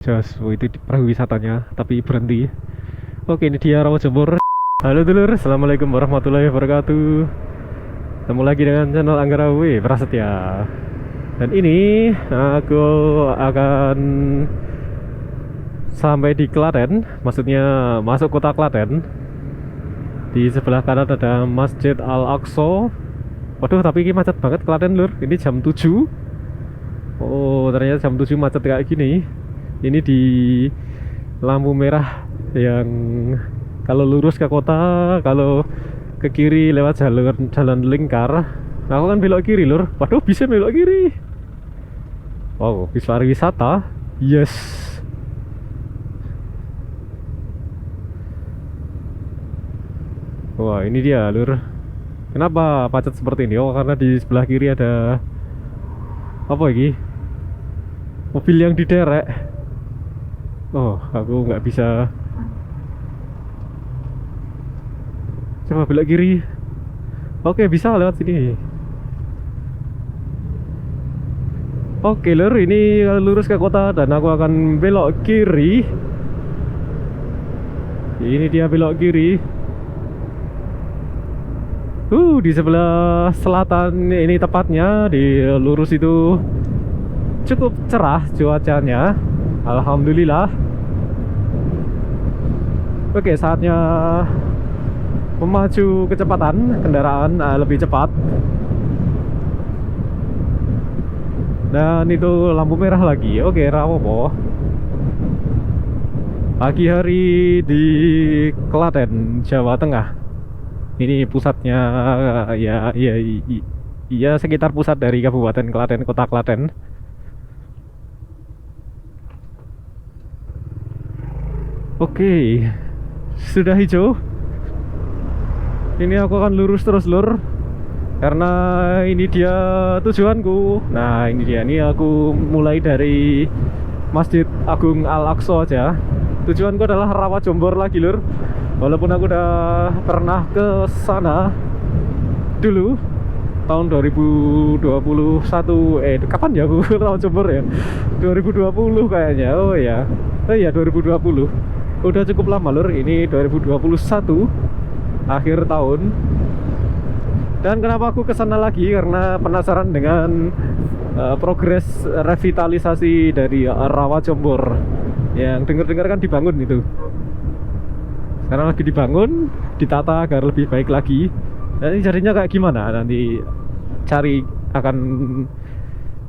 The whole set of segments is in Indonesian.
Jos, itu di perahu wisatanya, tapi berhenti. Oke, ini dia Rawajombor. Halo dulur, assalamualaikum warahmatullahi wabarakatuh. Ketemu lagi dengan channel Anggara W Prasetya. Dan ini aku akan sampai di Klaten, maksudnya masuk kota Klaten. Di sebelah kanan ada Masjid Al-Aqsa. Waduh, tapi ini macet banget Klaten lur. Ini jam 7. Oh, ternyata jam 7 macet kayak gini. Ini di lampu merah yang kalau lurus ke kota, kalau ke kiri lewat jalan lingkar. Nah, aku kan belok kiri lur. Waduh, bisa belok kiri. Wow, bis pariwisata. Yes. Wah, ini dia lur. Kenapa macet seperti ini? Oh, karena di sebelah kiri ada apa lagi? Mobil yang diderek. Oh, aku nggak bisa. Coba belok kiri. Oke, bisa lewat sini. Oke lur, ini lurus ke kota dan aku akan belok kiri. Ini dia belok kiri. Di sebelah selatan ini tepatnya, di lurus itu cukup cerah cuacanya. Alhamdulillah. Oke, saatnya memacu kecepatan kendaraan lebih cepat. Dan itu lampu merah lagi. Oke, Rawopo. Pagi hari di Klaten, Jawa Tengah. Ini pusatnya ya sekitar pusat dari Kabupaten Klaten, Kota Klaten. Oke, sudah hijau. Ini aku akan lurus terus lur, karena ini dia tujuanku. Nah, ini dia. Ini aku mulai dari Masjid Agung Al-Aqsa aja. Tujuanku adalah Rawajombor lagi lur. Walaupun aku udah pernah ke sana dulu tahun 2021. Kapan ya aku Rawajombor ya? 2020 kayaknya. Oh ya. Oh iya 2020. Udah cukup lama lur. Ini 2021 akhir tahun. Dan kenapa aku kesana lagi? Karena penasaran dengan progres revitalisasi dari Rawajombor. Yang dengar-dengar kan dibangun itu. Sekarang lagi dibangun, ditata agar lebih baik lagi. Dan ini jadinya kayak gimana? Nanti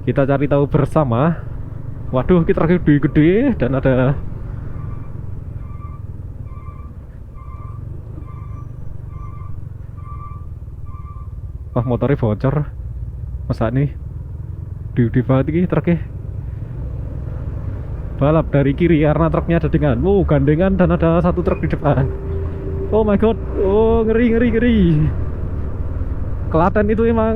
kita cari tahu bersama. Waduh, kita gede-gede dan ada wah, motornya bocor. Masa nih? Di banget ini truknya. Balap dari kiri karena truknya ada gandengan dan ada satu truk di depan. Oh my god. Oh, ngeri. Klaten itu emang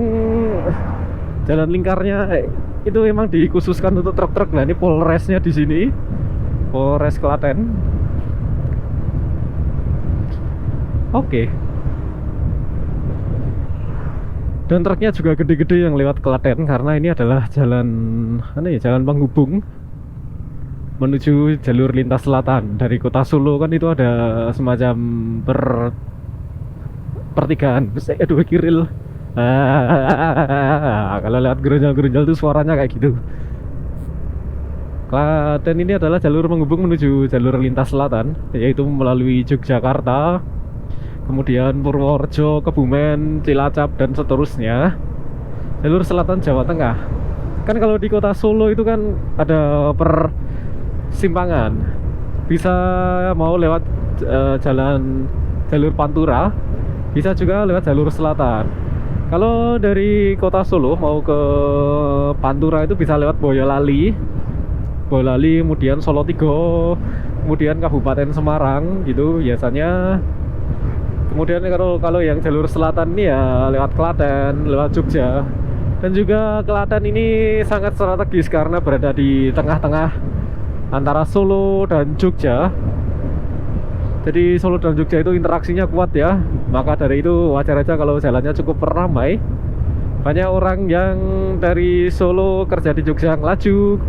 jalan lingkarnya itu emang dikhususkan untuk truk-truk. Nah, ini Polresnya di sini. Polres Klaten. Oke. Dan truknya juga gede-gede yang lewat Klaten karena ini adalah jalan jalan penghubung menuju jalur lintas selatan. Dari kota Solo kan itu ada semacam pertigaan. Aduh, kiril. Kalau lewat gerunjal-gerunjal itu suaranya kayak gitu. Klaten ini adalah jalur penghubung menuju jalur lintas selatan, yaitu melalui Yogyakarta, kemudian Purworejo, Kebumen, Cilacap, dan seterusnya. Jalur selatan Jawa Tengah. Kan kalau di kota Solo itu kan ada persimpangan. Bisa mau lewat jalur Pantura, bisa juga lewat jalur selatan. Kalau dari kota Solo mau ke Pantura itu bisa lewat Boyolali, kemudian Solotigo, kemudian Kabupaten Semarang gitu biasanya. Kemudian kalau yang jalur selatan ini ya lewat Klaten, lewat Jogja. Dan juga Klaten ini sangat strategis karena berada di tengah-tengah antara Solo dan Jogja. Jadi Solo dan Jogja itu interaksinya kuat ya. Maka dari itu wajar aja kalau jalannya cukup ramai. Banyak orang yang dari Solo kerja di Jogja ngelaju.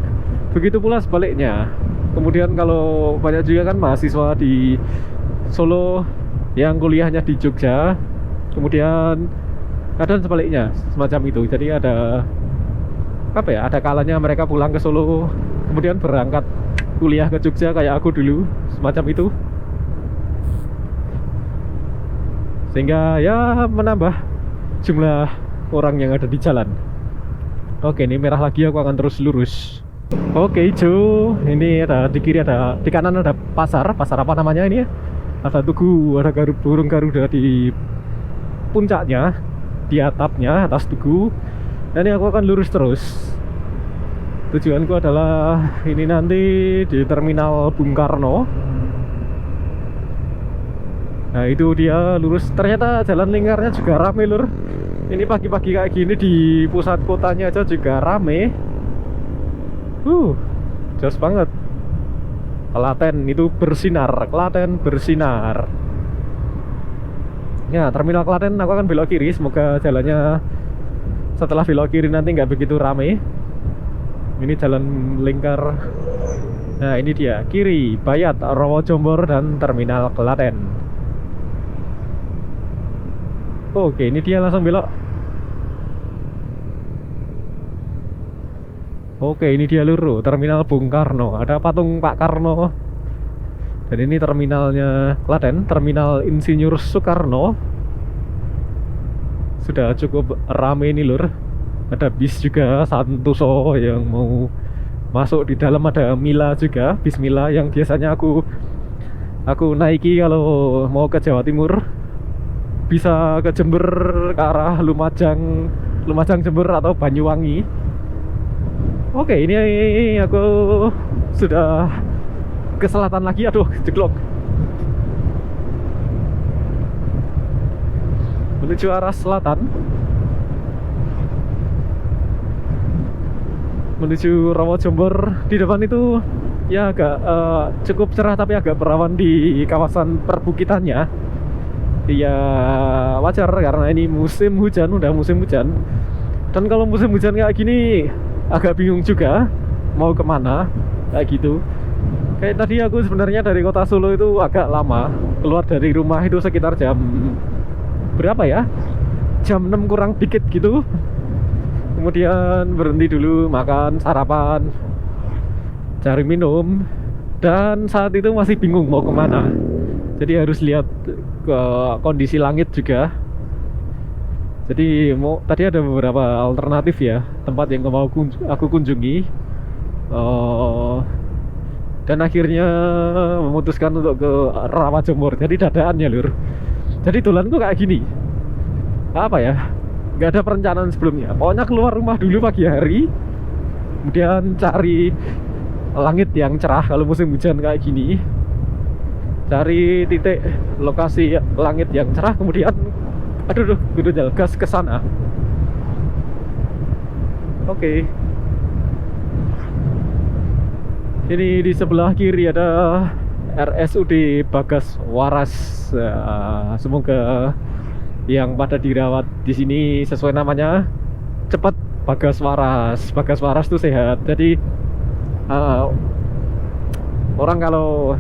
Begitu pula sebaliknya. Kemudian kalau banyak juga kan mahasiswa di Solo yang kuliahnya di Jogja, kemudian kadang sebaliknya semacam itu. Jadi ada apa ya, ada kalanya mereka pulang ke Solo kemudian berangkat kuliah ke Jogja kayak aku dulu, semacam itu. Sehingga ya menambah jumlah orang yang ada di jalan. Oke, ini merah lagi, aku akan terus lurus. Oke, hijau. Ini ada di kiri, ada di kanan ada pasar apa namanya ini ya? Ada tugu, ada burung garuda di puncaknya, di atapnya, atas tugu. Dan ini aku akan lurus terus. Tujuanku adalah ini nanti di Terminal Bung Karno. Nah itu dia lurus. Ternyata jalan lingkarnya juga rame lur. Ini pagi-pagi kayak gini di pusat kotanya aja juga rame. Jelas banget. Klaten itu bersinar, Klaten bersinar. Ya, Terminal Klaten aku akan belok kiri. Semoga jalannya setelah belok kiri nanti nggak begitu rame. Ini jalan lingkar. Nah ini dia, kiri Bayat, Rawajombor, dan Terminal Klaten. Oke, ini dia langsung belok. Oke, ini dia lur, Terminal Bung Karno. Ada patung Pak Karno. Dan ini terminalnya Klaten, Terminal Insinyur Soekarno. Sudah cukup rame ini lur. Ada bis juga Santoso yang mau masuk di dalam, ada Mila juga, bis Mila yang biasanya aku naiki kalau mau ke Jawa Timur. Bisa ke Jember ke arah Lumajang Jember atau Banyuwangi. Oke, ini aku sudah ke selatan lagi. Aduh, jeglok. Menuju arah selatan, menuju Rawajombor. Di depan itu ya agak cukup cerah tapi agak berawan di kawasan perbukitannya. Ya wajar karena ini musim hujan, udah musim hujan. Dan kalau musim hujan kayak gini agak bingung juga mau kemana kayak gitu. Kayak tadi aku sebenarnya dari kota Solo itu agak lama. Keluar dari rumah itu sekitar jam berapa ya? Jam 6 kurang dikit gitu. Kemudian berhenti dulu makan, sarapan, cari minum. Dan saat itu masih bingung mau kemana. Jadi harus lihat ke kondisi langit juga. Jadi tadi ada beberapa alternatif ya, tempat yang mau aku kunjungi. Dan akhirnya memutuskan untuk ke Rawajombor. Jadi dadaan ya lur. Jadi tulanku kayak gini. Apa ya? Gak ada perencanaan sebelumnya. Pokoknya keluar rumah dulu pagi hari, kemudian cari langit yang cerah kalau musim hujan kayak gini. Cari titik lokasi langit yang cerah, kemudian aduh udah gas ke sana. Oke. Ini di sebelah kiri ada RSUD Bagas Waras. Semoga yang pada dirawat di sini sesuai namanya cepat Bagas Waras. Bagas Waras tuh sehat. Jadi orang kalau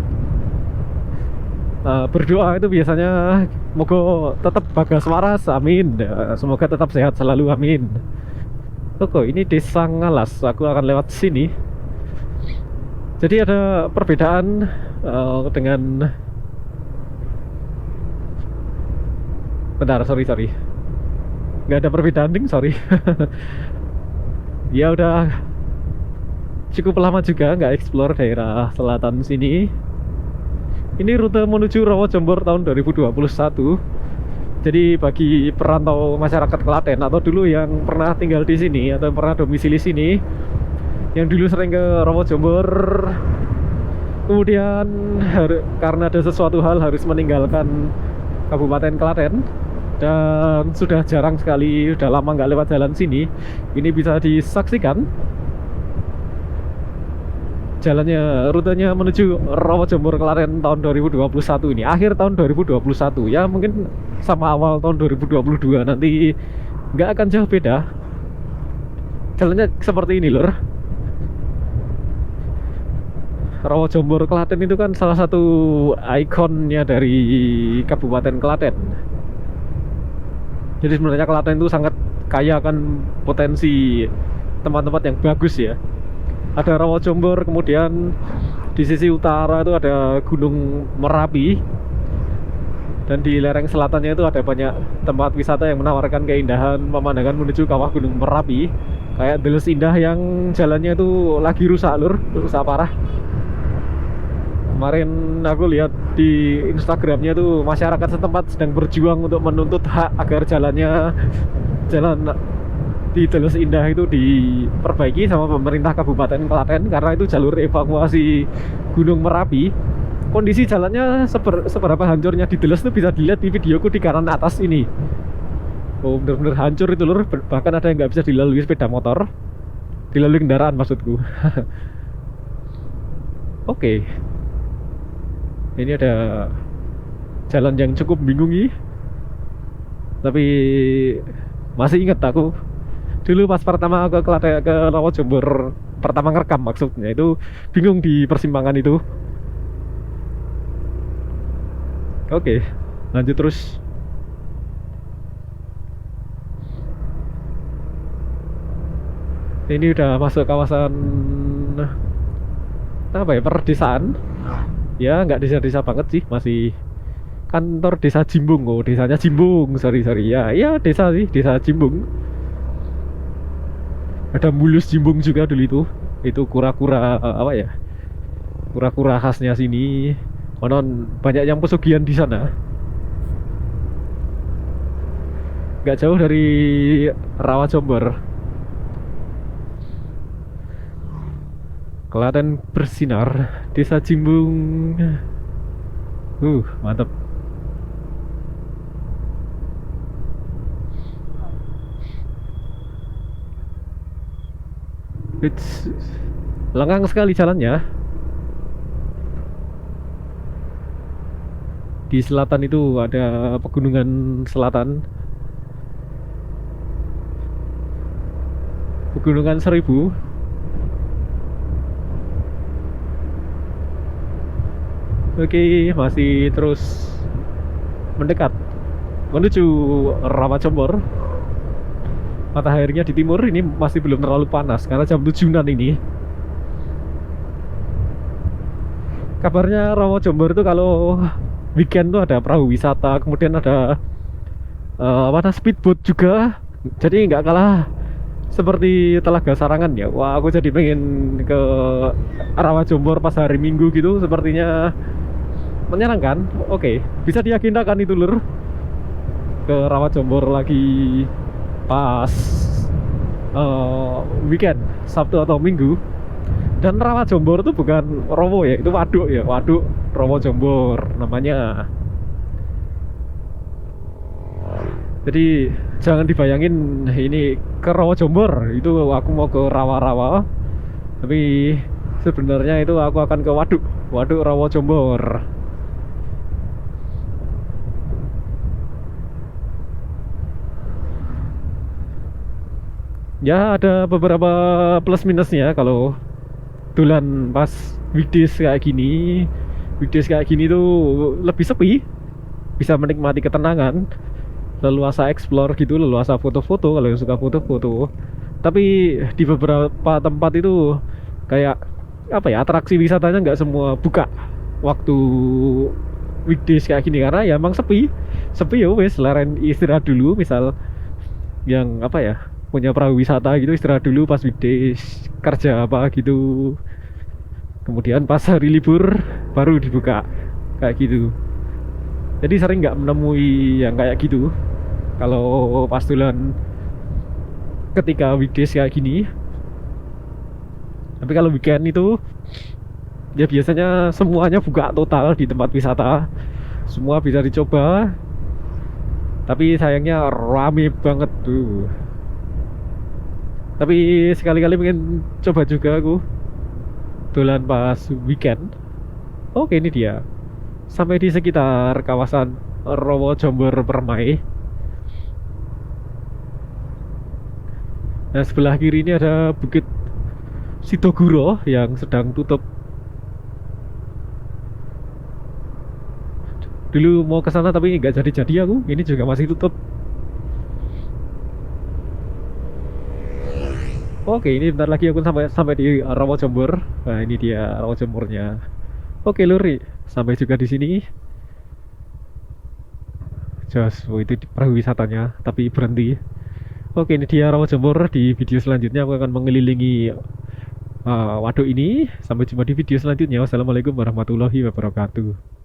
berdoa itu biasanya moga tetap Bagas Waras, amin. Semoga tetap sehat selalu, amin. Oke, ini Desa Ngalas. Aku akan lewat sini. Jadi ada perbedaan dengan bentar, sorry nggak ada perbedaan ding, sorry. Ya udah cukup lama juga nggak explore daerah selatan sini. Ini rute menuju Rawajombor tahun 2021. Jadi bagi perantau masyarakat Klaten atau dulu yang pernah tinggal di sini atau pernah domisili sini, yang dulu sering ke Rawajombor, kemudian karena ada sesuatu hal harus meninggalkan Kabupaten Klaten dan sudah jarang sekali, udah lama nggak lewat jalan sini, ini bisa disaksikan jalannya, rutenya menuju Rawajombor Klaten tahun 2021 ini, akhir tahun 2021 ya, mungkin sama awal tahun 2022 nanti nggak akan jauh beda. Jalannya seperti ini lur. Rawa Jombor Klaten itu kan salah satu ikonnya dari Kabupaten Klaten. Jadi sebenarnya Klaten itu sangat kaya akan potensi tempat-tempat yang bagus ya. Ada Rawa Jombor, kemudian di sisi utara itu ada Gunung Merapi, dan di lereng selatannya itu ada banyak tempat wisata yang menawarkan keindahan pemandangan menuju kawah Gunung Merapi. Kayak Deles Indah yang jalannya itu lagi rusak lur, rusak parah. Kemarin aku lihat di Instagramnya tuh masyarakat setempat sedang berjuang untuk menuntut hak agar jalan di Deles Indah itu diperbaiki sama pemerintah Kabupaten Klaten, karena itu jalur evakuasi Gunung Merapi. Kondisi jalannya seberapa hancurnya di Deles itu bisa dilihat di videoku di kanan atas ini. Oh, bener-bener hancur itu lur, bahkan ada yang nggak bisa dilalui sepeda motor, dilalui kendaraan maksudku. Oke. Ini ada jalan yang cukup bingungi, tapi masih inget aku dulu pas pertama ke Rawa Jombor, pertama ngerekam maksudnya, itu bingung di persimpangan itu. Oke, lanjut terus. Ini udah masuk kawasan apa ya, perdesaan. Ya nggak desa-desa banget sih, masih kantor desa Jimbung. Oh, desanya Jimbung, sorry ya, ya desa sih, desa Jimbung. Ada mulus Jimbung juga dulu itu kura-kura apa ya, kura-kura khasnya sini. Konon banyak yang pesugihan di sana. Nggak jauh dari Rawa Jombor. Klaten bersinar, desa Jimbung. Mantap. It's lengang sekali jalannya. Di selatan itu ada pegunungan selatan, Pegunungan Seribu. Oke, masih terus mendekat menuju Rawa Jombor. Mataharinya di timur ini masih belum terlalu panas karena jam 7-an ini. Kabarnya Rawa Jombor itu kalau weekend tuh ada perahu wisata, kemudian ada speedboat juga. Jadi nggak kalah seperti Telaga Sarangan ya. Wah, aku jadi pengen ke Rawa Jombor pas hari Minggu gitu, sepertinya menyenangkan. Oke, bisa diagendakan itu lur, ke Rawa Jombor lagi pas weekend, Sabtu atau Minggu. Dan Rawa Jombor itu bukan Rowo ya, itu waduk ya, waduk Rawa Jombor namanya. Jadi jangan dibayangin ini ke Rawa Jombor itu aku mau ke rawa-rawa, tapi sebenarnya itu aku akan ke waduk Rawa Jombor. Ya ada beberapa plus minusnya kalau tulan pas weekdays kayak gini. Weekdays kayak gini tuh lebih sepi, bisa menikmati ketenangan, leluasa explore gitu, leluasa foto-foto kalau yang suka foto-foto. Tapi di beberapa tempat itu kayak apa ya, atraksi wisatanya nggak semua buka waktu weekdays kayak gini, karena ya emang sepi ya wes, leren istirahat dulu. Misal yang apa ya, punya perahu wisata gitu, istirahat dulu pas weekdays, kerja apa gitu, kemudian pas hari libur baru dibuka kayak gitu. Jadi sering nggak menemui yang kayak gitu kalau pas tulan ketika weekdays kayak gini. Tapi kalau weekend itu ya biasanya semuanya buka total di tempat wisata, semua bisa dicoba. Tapi sayangnya rame banget tuh. Tapi sekali-kali pengen coba juga aku tulan pas weekend. Oke, ini dia, sampai di sekitar kawasan Rawa Jombor Permai. Nah, sebelah kiri ini ada Bukit Sidoguro yang sedang tutup dulu mau ke sana tapi nggak jadi-jadi aku. Ini juga masih tutup. Oke, ini bentar lagi aku sampai sampai di Rawa Jombor. Nah, ini dia Rawa Jombornya. Oke, Luri. Sampai juga di sini. Jos, oh, itu perahu wisatanya, tapi berhenti. Oke, ini dia Rawa Jombor. Di video selanjutnya aku akan mengelilingi waduk ini. Sampai jumpa di video selanjutnya. Wassalamualaikum warahmatullahi wabarakatuh.